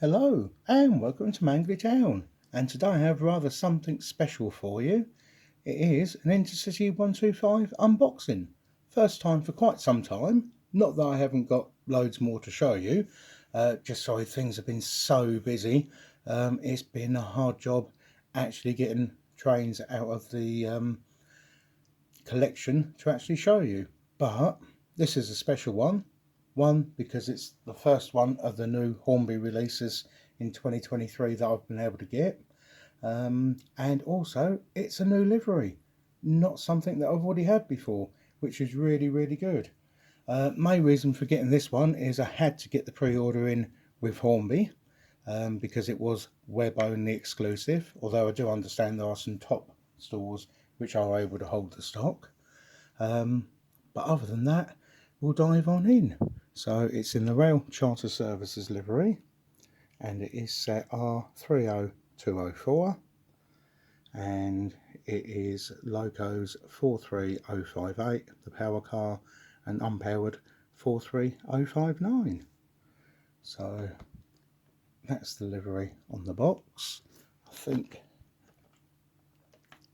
Hello and welcome to Mangley Town, and today I have rather something special for you. It is an Intercity 125 unboxing. First time for quite some time. Not that I haven't got loads more to show you, just sorry things have been so busy. It's been a hard job actually getting trains out of the collection to actually show you. But this is a special one. One, because it's the first one of the new Hornby releases in 2023 that I've been able to get. And also, it's a new livery. Not something that I've already had before, which is really, really good. Main reason for getting this one is I had to get the pre-order in with Hornby because it was web only exclusive, although I do understand there are some top stores which are able to hold the stock. But other than that, we'll dive on in. So it's in the Rail Charter Services livery, and it is set R30204, and it is locos 43058, the power car, and unpowered 43059. So that's the livery on the box. I think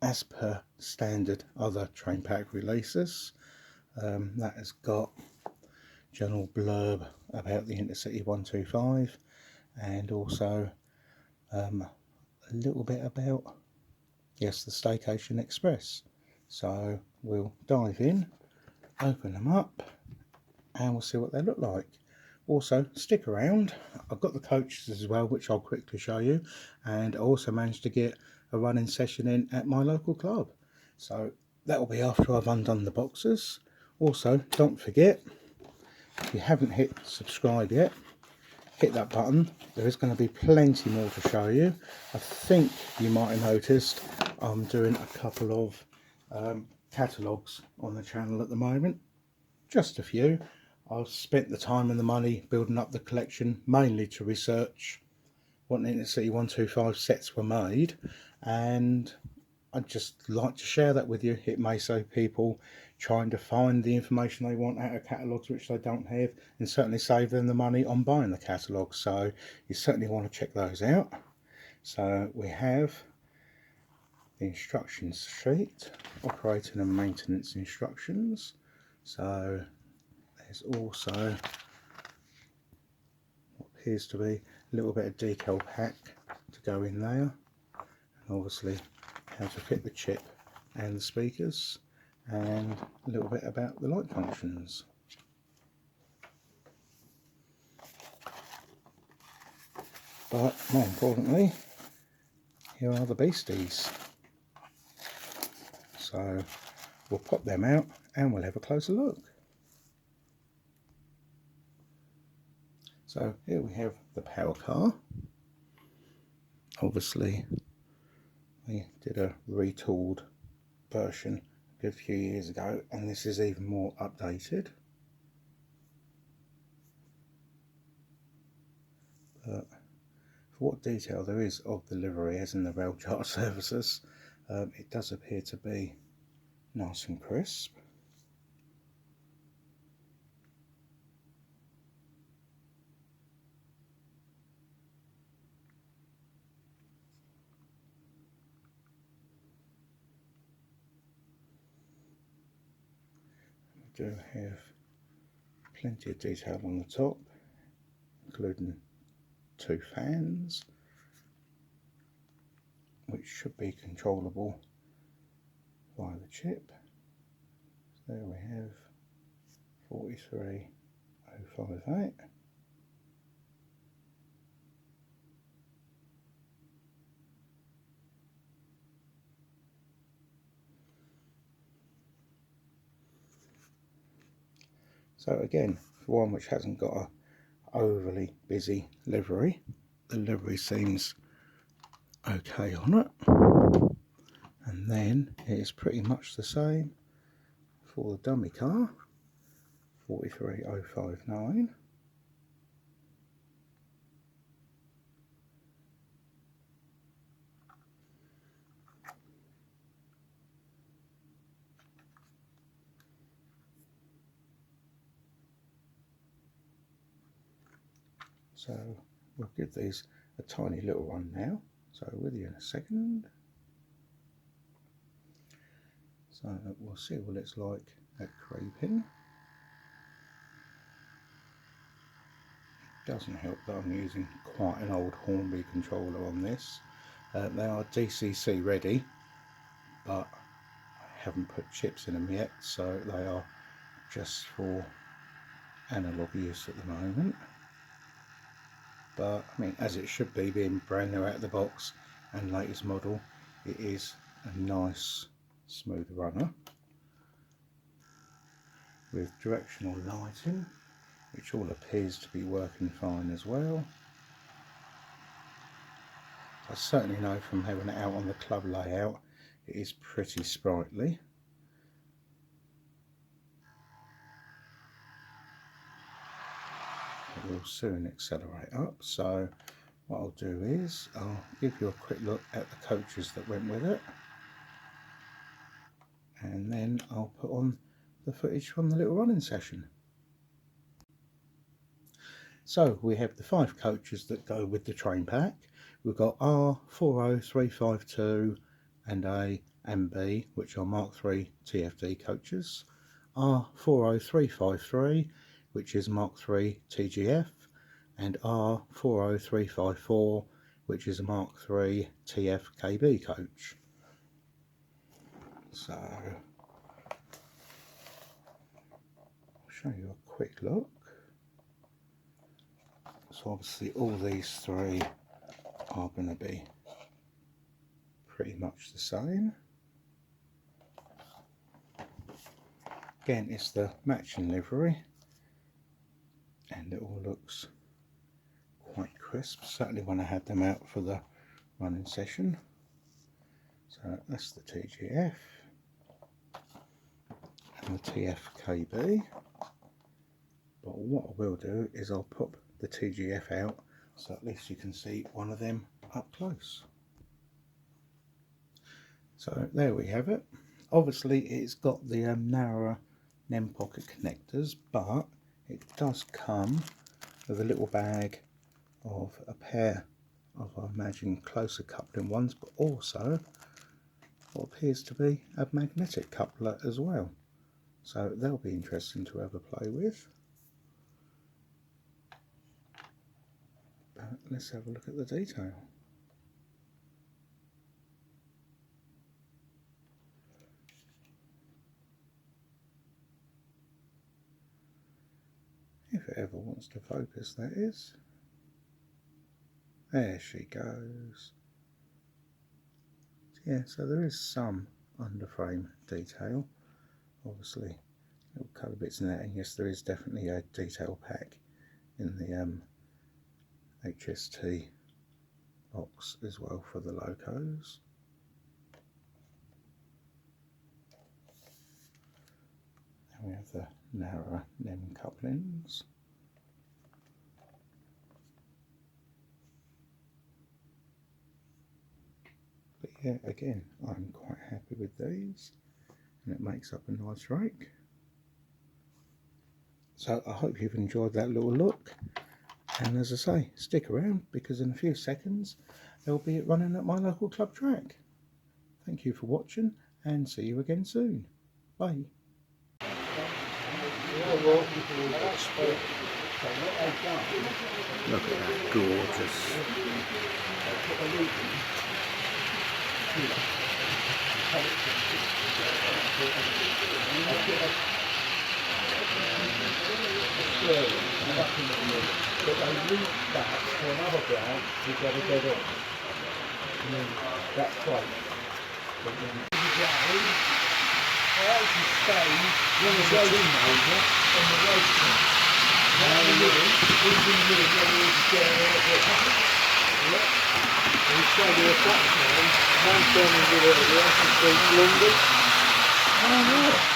as per standard other train pack releases, that has got general blurb about the Intercity 125 and also a little bit about, yes, the Staycation Express. So we'll dive in, open them up, and we'll see what they look like. Also, stick around. I've got the coaches as well, which I'll quickly show you, and I also managed to get a running session in at my local club. So that will be after I've undone the boxes. Also, don't forget, if you haven't hit subscribe yet, hit that button. There is going to be plenty more to show you. I think you might have noticed I'm doing a couple of catalogues on the channel at the moment. Just a few. I've spent the time and the money building up the collection, mainly to research what Intercity 125 sets were made, and I'd just like to share that with you. It may save people trying to find the information they want out of catalogues which they don't have, and certainly save them the money on buying the catalogue. So you certainly want to check those out. So we have the instructions sheet, operating and maintenance instructions. So there's also what appears to be a little bit of decal pack to go in there, and obviously how to fit the chip and the speakers, and a little bit about the light functions. But more importantly, here are the beasties. So we'll pop them out and we'll have a closer look. So here we have the power car. Obviously we did a retooled version a good few years ago, and this is even more updated. But for what detail there is of the livery as in the rail charter services, it does appear to be nice and crisp. We do have plenty of detail on the top, including 2 fans, which should be controllable via the chip. So there we have 43058. So again, for one which hasn't got a overly busy livery, the livery seems okay on it. And then it is pretty much the same for the dummy car, 43059. So we'll give these a tiny little run now, so with you in a second. So we'll see what it's like at creeping. It doesn't help that I'm using quite an old Hornby controller on this. They are DCC ready, but I haven't put chips in them yet, so they are just for analog use at the moment. But I mean, as it should be, being brand new out of the box and latest model, it is a nice smooth runner with directional lighting, which all appears to be working fine as well. I certainly know from having it out on the club layout, it is pretty sprightly. It will soon accelerate up, so what I'll do is I'll give you a quick look at the coaches that went with it, and then I'll put on the footage from the little running session. So we have the 5 coaches that go with the train pack. We've got R40352 and A and B, which are Mark III TFD coaches, R40353, which is Mark III TGF, and R40354, which is a Mark III TF KB coach. So I'll show you a quick look. So obviously all these 3 are going to be pretty much the same. Again, it's the matching livery, and it all looks quite crisp, certainly when I had them out for the running session. So that's the TGF and the TFKB. But what I will do is I'll pop the TGF out, so at least you can see one of them up close. So there we have it. Obviously it's got the narrower NEM pocket connectors, but it does come with a little bag of a pair of, I imagine, closer coupling ones, but also what appears to be a magnetic coupler as well. So they'll be interesting to have a play with. But let's have a look at the detail. If it ever wants to focus, that is. There she goes. Yeah, so there is some underframe detail. Obviously, little colour bits in there, and yes, there is definitely a detail pack in the HST box as well for the locos. And we have the narrower NEM couplings. But yeah, again, I'm quite happy with these, and it makes up a nice rake. So I hope you've enjoyed that little look, and as I say, stick around because in a few seconds they'll be running at my local club track. Thank you for watching, and see you again soon. Bye. Look at that, gorgeous. But they route back to another ground to get a dead end. And then that's great. But then I actually stayed when the road over on the road track. Now in the middle, who's in the middle, the other is getting out of the house. Yeah. And we stayed there a flat time, one turning with it, the other street London. Oh, yeah.